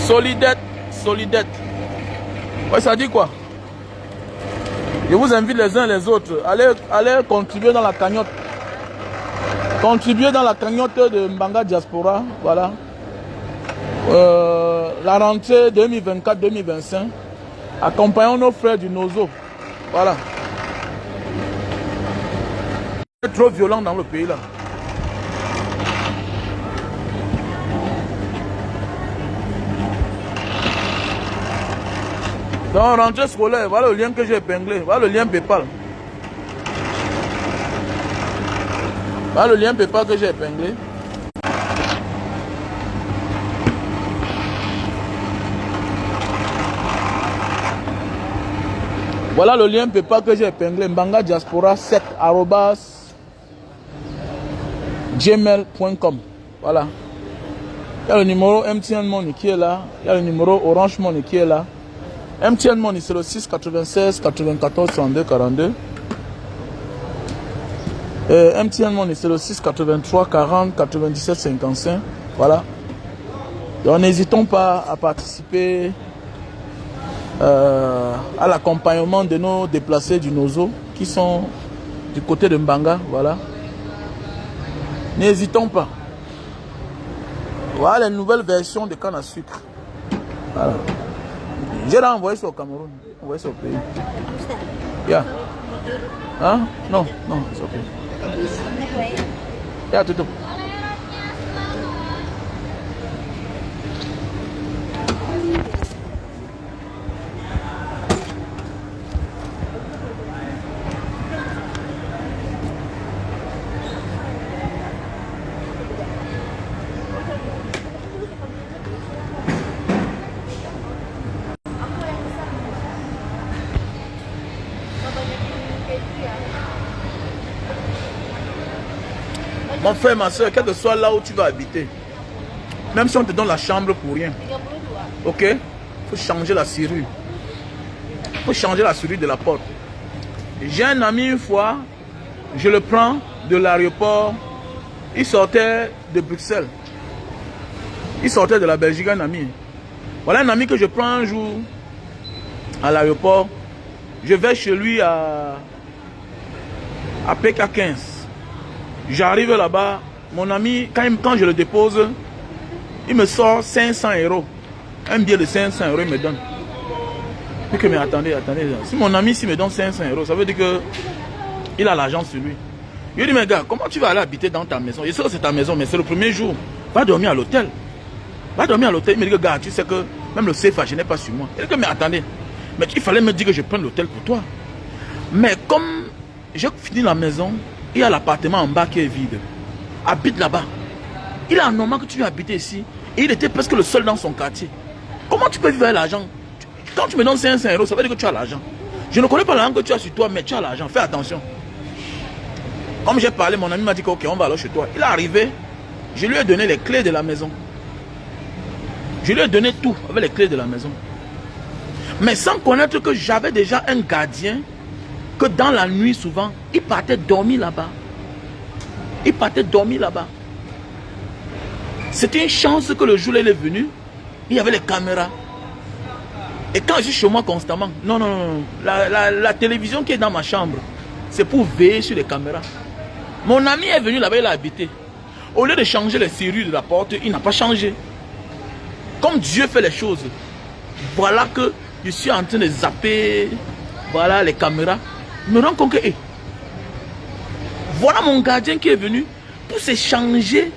Solidette, Solidette. Ouais, ça dit quoi? Je vous invite les uns les autres. Allez contribuer dans la cagnotte. Contribuer dans la cagnotte de Mbanga Diaspora. Voilà. La rentrée 2024-2025. Accompagnons nos frères du Nozo. Voilà. C'est trop violent dans le pays là. Dans rentrée scolaire, voilà le lien que j'ai épinglé. Voilà le lien PayPal. Voilà le lien PayPal que j'ai épinglé. Voilà le lien PayPal que j'ai épinglé. Mbanga Diaspora 7 @gmail.com. Voilà. Il y a le numéro MTN Money qui est là. Il y a le numéro Orange Money qui est là. MTN Money c'est le 6 96 94 32 42. MTN Money c'est le 6 83 40 97 55. Voilà. Donc n'hésitons pas à participer à l'accompagnement de nos déplacés du Nozo qui sont du côté de Mbanga. Voilà. N'hésitons pas. Voilà les nouvelles versions de canne à sucre. Voilà. J'ai envoyé ça au Cameroun. Envoyé ça au pays. Yeah. Hein? Non, non, c'est ok. Yeah, tout. Mon frère, ma soeur, quel que soit là où tu vas habiter, même si on te donne la chambre pour rien, ok, il faut changer la serrure. Il faut changer la serrure de la porte. J'ai un ami une fois, je le prends de l'aéroport, il sortait de Bruxelles. Il sortait de la Belgique, un ami. Voilà un ami que je prends un jour à l'aéroport. Je vais chez lui à PK15. J'arrive là-bas, mon ami, quand je le dépose, il me sort 500 €. Un billet de 500 €, il me donne. Je dis que, mais attendez, si mon ami me donne 500 €, ça veut dire qu'il a l'argent sur lui. Je lui dis, mais gars, comment tu vas aller habiter dans ta maison? Je sais que c'est ta maison, mais c'est le premier jour. Va dormir à l'hôtel. Va dormir à l'hôtel. Il me dit, gars, tu sais que même le CFA, je n'ai pas sur moi. Il dit que, mais attendez, mais il fallait me dire que je prenne l'hôtel pour toi. Mais comme j'ai fini la maison, il y a l'appartement en bas qui est vide. Habite là-bas. Il est anormal que tu viennes habiter ici. Et il était presque le seul dans son quartier. Comment tu peux vivre avec l'argent? Quand tu me donnes 500 €, ça veut dire que tu as l'argent. Je ne connais pas l'argent que tu as sur toi, mais tu as l'argent. Fais attention. Comme j'ai parlé, mon ami m'a dit que, ok, on va aller chez toi. Il est arrivé. Je lui ai donné les clés de la maison. Je lui ai donné tout avec les clés de la maison. Mais sans connaître que j'avais déjà un gardien, que dans la nuit souvent, il partait dormir là-bas. Il partait dormir là-bas. C'était une chance que le jour où il est venu, il y avait les caméras. Et quand je suis chez moi constamment, non, la télévision qui est dans ma chambre, c'est pour veiller sur les caméras. Mon ami est venu là-bas, il a habité. Au lieu de changer les serrures de la porte, il n'a pas changé. Comme Dieu fait les choses. Voilà que je suis en train de zapper, voilà les caméras. Je me rends compte que, voilà mon gardien qui est venu pour s'échanger.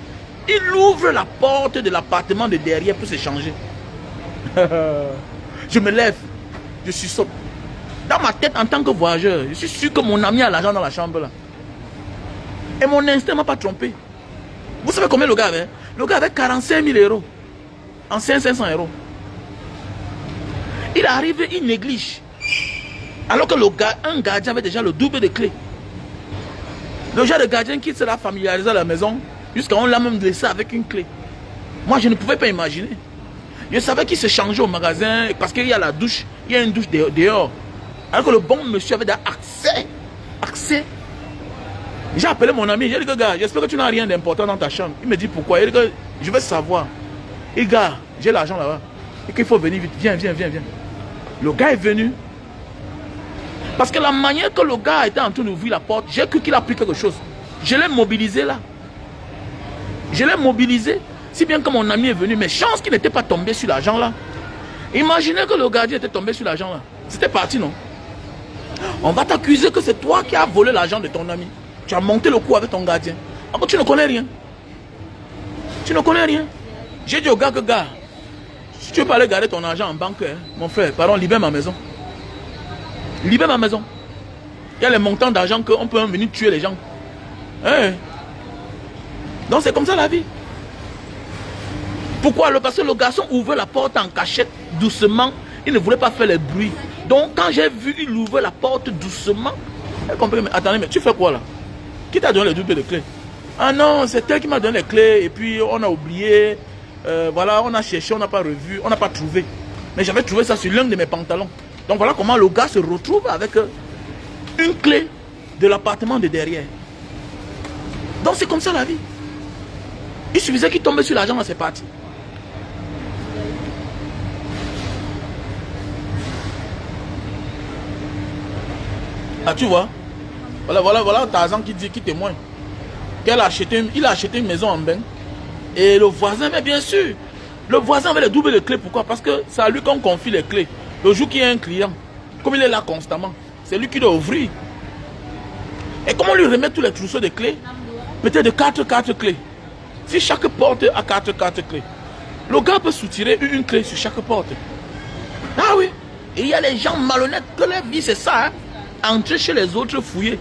Il ouvre la porte de l'appartement de derrière pour s'échanger. Je me lève, je suis saute. Dans ma tête, en tant que voyageur, je suis sûr que mon ami a l'argent dans la chambre là. Et mon instinct ne m'a pas trompé. Vous savez combien le gars avait? Le gars avait 45 000 € en 500 €. Il arrive, il néglige. Alors que un gardien avait déjà le double de clés. Le genre de gardien qui se l'a familiarisé à la maison, jusqu'à on l'a même laissé avec une clé. Moi, je ne pouvais pas imaginer. Je savais qu'il se changeait au magasin parce qu'il y a la douche, il y a une douche dehors. Alors que le bon monsieur avait accès. J'ai appelé mon ami, j'ai dit, gars, j'espère que tu n'as rien d'important dans ta chambre. Il me dit pourquoi. Il dit, je veux savoir. Et gars, j'ai l'argent là-bas. Et qu'il faut venir vite. Viens. Le gars est venu. Parce que la manière que le gars était en train d'ouvrir la porte, j'ai cru qu'il a pris quelque chose. Je l'ai mobilisé là. Je l'ai mobilisé. Si bien que mon ami est venu, mais chance qu'il n'était pas tombé sur l'argent là. Imaginez que le gardien était tombé sur l'argent là. C'était parti, non? On va t'accuser que c'est toi qui as volé l'argent de ton ami. Tu as monté le coup avec ton gardien. Ah bon, tu ne connais rien. Tu ne connais rien. J'ai dit au gars que, gars, si tu veux pas aller garder ton argent en banque, hein, mon frère, pardon, libère ma maison. Libère ma maison. Il y a les montants d'argent qu'on peut venir tuer les gens. Hein? Donc c'est comme ça la vie. Pourquoi? Parce que le garçon ouvrait la porte en cachette, doucement. Il ne voulait pas faire le bruit. Donc quand j'ai vu, il ouvrait la porte doucement. J'ai compris, mais attendez, mais tu fais quoi là? Qui t'a donné le double de clés? Ah non, c'est elle qui m'a donné les clés. Et puis on a oublié. Voilà, on a cherché, on n'a pas revu, on n'a pas trouvé. Mais j'avais trouvé ça sur l'un de mes pantalons. Donc voilà comment le gars se retrouve avec une clé de l'appartement de derrière. Donc c'est comme ça la vie. Il suffisait qu'il tombe sur l'argent, c'est parti. Ah tu vois, voilà Tarzan qui dit, qui témoigne. Il a acheté une maison en bain. Et le voisin, mais bien sûr, le voisin avait le double de clés. Pourquoi? Parce que c'est à lui qu'on confie les clés. Le jour qu'il y a un client, comme il est là constamment, c'est lui qui doit ouvrir. Et comment lui remettre tous les trousseaux de clés? Peut-être de 4 clés. Si chaque porte a 4 clés, le gars peut soutirer une clé sur chaque porte. Ah oui. Et il y a les gens malhonnêtes que leur vie c'est ça. Hein? Entrer chez les autres, fouiller.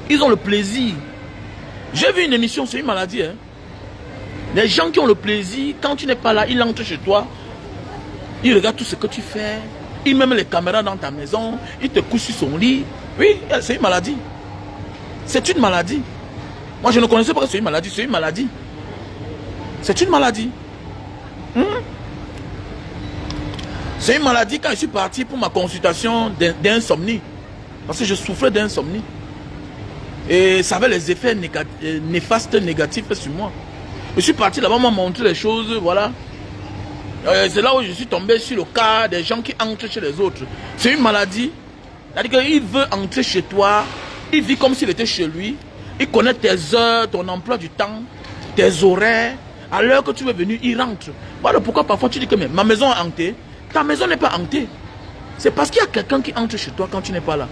Ils ont le plaisir. J'ai vu une émission, c'est une maladie. Hein? Les gens qui ont le plaisir, quand tu n'es pas là, ils entrent chez toi. Ils regardent tout ce que tu fais. Ils mettent les caméras dans ta maison. Ils te couchent sur son lit. Oui, c'est une maladie. C'est une maladie. Moi, je ne connaissais pas que c'est une maladie. C'est une maladie. C'est une maladie. C'est une maladie quand je suis parti pour ma consultation d'insomnie. Parce que je souffrais d'insomnie. Et ça avait les effets néfastes, négatifs sur moi. Je suis parti là-bas, on m'a montré les choses, voilà. C'est là où je suis tombé sur le cas des gens qui entrent chez les autres. C'est une maladie. C'est-à-dire qu'il veut entrer chez toi, il vit comme s'il était chez lui. Il connaît tes heures, ton emploi du temps, tes horaires. À l'heure que tu veux venir, il rentre. Voilà pourquoi parfois tu dis que mais, ma maison est hantée. Ta maison n'est pas hantée. C'est parce qu'il y a quelqu'un qui entre chez toi quand tu n'es pas là.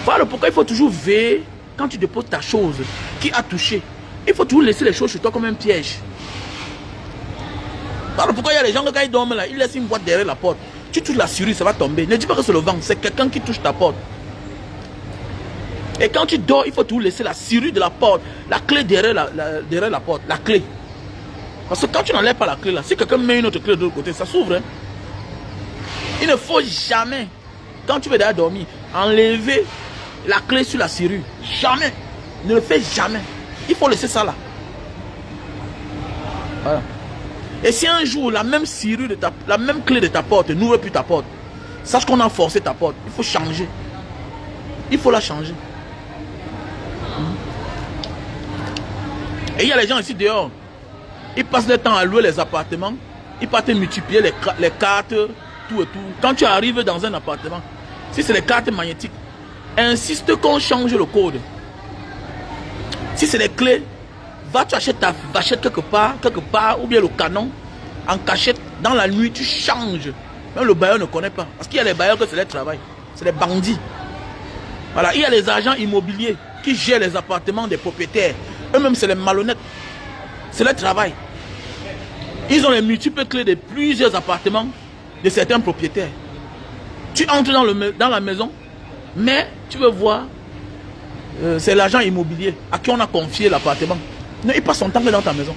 Voilà pourquoi il faut toujours veiller quand tu déposes ta chose qui a touché. Il faut toujours laisser les choses chez toi comme un piège. Voilà pourquoi il y a les gens, quand ils dorment là, ils laissent une boîte derrière la porte. Tu touches la serrure, ça va tomber. Ne dis pas que c'est le vent, c'est quelqu'un qui touche ta porte. Et quand tu dors, il faut toujours laisser la serrure de la porte, la clé derrière la porte, la clé. Parce que quand tu n'enlèves pas la clé là, si quelqu'un met une autre clé de l'autre côté, ça s'ouvre. Hein? Il ne faut jamais, quand tu veux d'ailleurs dormir, enlever la clé sur la serrure. Jamais. Ne le fais jamais. Il faut laisser ça là. Voilà. Et si un jour la même serrure la même clé de ta porte n'ouvre plus ta porte, sache qu'on a forcé ta porte. Il faut changer. Il faut la changer. Et il y a les gens ici dehors. Ils passent le temps à louer les appartements. Ils partent multiplier les cartes, tout et tout. Quand tu arrives dans un appartement, si c'est les cartes magnétiques, insiste qu'on change le code. Si c'est les clés, tu achètes ta vachette quelque part, ou bien le canon, en cachette, dans la nuit, tu changes. Même le bailleur ne connaît pas. Parce qu'il y a les bailleurs que c'est leur travail. C'est les bandits. Voilà, il y a les agents immobiliers qui gèrent les appartements des propriétaires. Eux-mêmes, c'est les malhonnêtes. C'est leur travail. Ils ont les multiples clés de plusieurs appartements de certains propriétaires. Tu entres dans la maison, mais tu veux voir, c'est l'agent immobilier à qui on a confié l'appartement. Non, il passe son temps dans ta maison.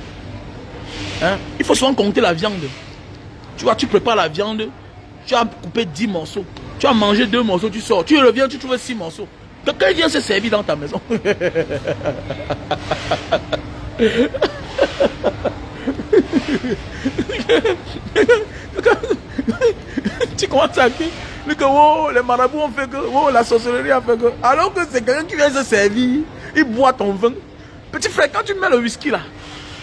Hein? Il faut souvent compter la viande. Tu vois, tu prépares la viande, tu as coupé 10 morceaux. Tu as mangé 2 morceaux, tu sors. Tu reviens, tu trouves 6 morceaux. Quelqu'un vient se servir dans ta maison. Tu commences à dire que oh, les marabouts ont fait que, oh, la sorcellerie a fait que. Alors que c'est quelqu'un qui vient se servir, il boit ton vin. Petit frère, quand tu mets le whisky là,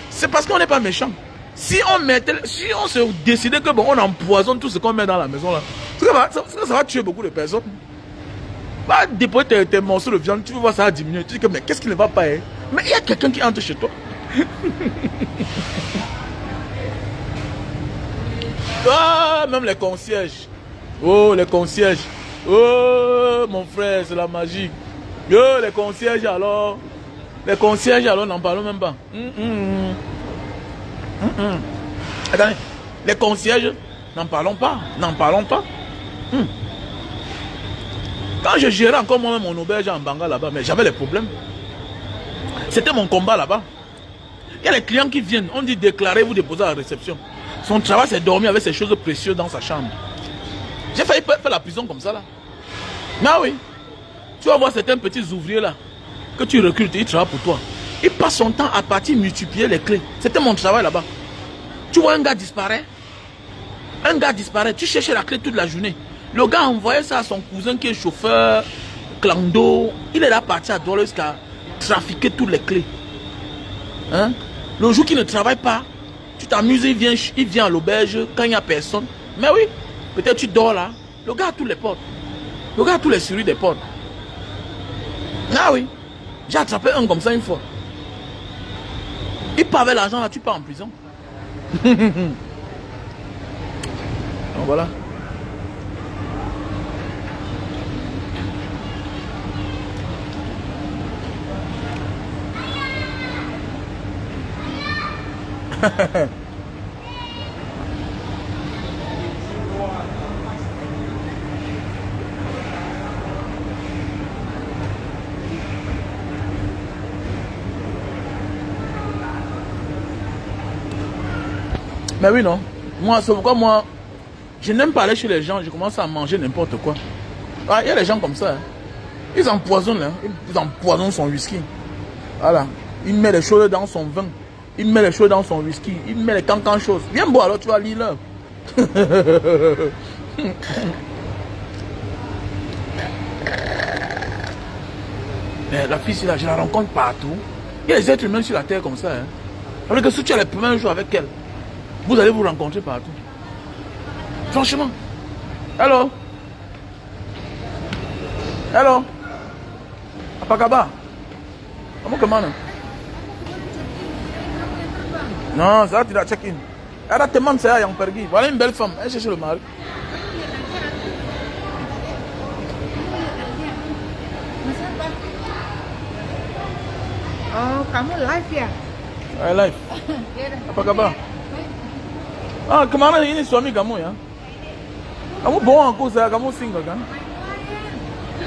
c'est parce qu'on n'est pas méchant. Si on se décidait que bon, on empoisonne tout ce qu'on met dans la maison là, ça va tuer beaucoup de personnes. Va déposer tes morceaux de viande, tu vas voir ça va diminuer. Tu dis que mais qu'est-ce qui ne va pas, hein? Mais il y a quelqu'un qui entre chez toi. Ah, même les concierges. Oh, les concierges. Oh, mon frère, c'est la magie. Oh, les concierges alors. Les concierges alors, n'en parlons même pas. Attendez, les concierges, n'en parlons pas. N'en parlons pas. Quand je gérais encore moi-même mon auberge en Banga là-bas, mais j'avais des problèmes. C'était mon combat là-bas. Il y a les clients qui viennent, on dit déclarez, vous déposez à la réception. Son travail, c'est dormir avec ses choses précieuses dans sa chambre. J'ai failli faire la prison comme ça là. Mais oui, tu vas voir certains petits ouvriers là, que tu recrutes, ils travaillent pour toi. Ils passent son temps à partir multiplier les clés. C'était mon travail là-bas. Tu vois un gars disparaît. Un gars disparaît, tu cherchais la clé toute la journée. Le gars a envoyé ça à son cousin qui est chauffeur, clando. Il est là parti à Douala jusqu'à trafiquer toutes les clés. Hein? Le jour qu'il ne travaille pas, tu t'amuses, il vient à l'auberge quand il n'y a personne. Mais oui, peut-être tu dors là. Le gars a toutes les portes. Le gars a tous les serrures des portes. Ah oui, j'ai attrapé un comme ça une fois. Il part avec l'argent là, tu pars en prison. Donc voilà. Mais oui, non. Moi, c'est pourquoi moi, je n'aime pas aller chez les gens, je commence à manger n'importe quoi. Ah, il y a des gens comme ça. Hein. Ils empoisonnent, hein. Ils empoisonnent son whisky. Voilà. Il met les choses dans son vin. Il met les choses dans son whisky. Il met les cancans choses. Viens boire, alors tu vas lire l'heure. Mais la fille, là, je la rencontre partout. Il y a des êtres humains sur la terre comme ça. Hein. Alors que si tu as les premiers jours avec elle, vous allez vous rencontrer partout. Franchement. Hello. Hello. Apakaba. Comment commande? Non, ça tu dois check-in. Elle a tellement de en pergi. Voilà une belle femme. Elle cherche le mari. Oh, kamu live ya? Live. Apa khabar? Ah, kemana ini suami kamu ya? Kamu bohong aku saya, kamu single kan?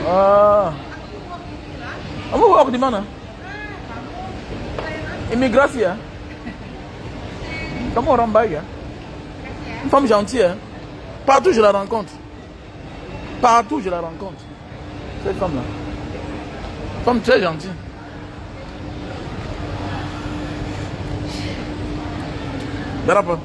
Ah. Kamu work di mana? Imigrasi ya? Kamu orang baik ya? Une femme gentille hein? Partout je la rencontre. Partout je la rencontre. Cette femme-là. Femme très gentille. Berapa?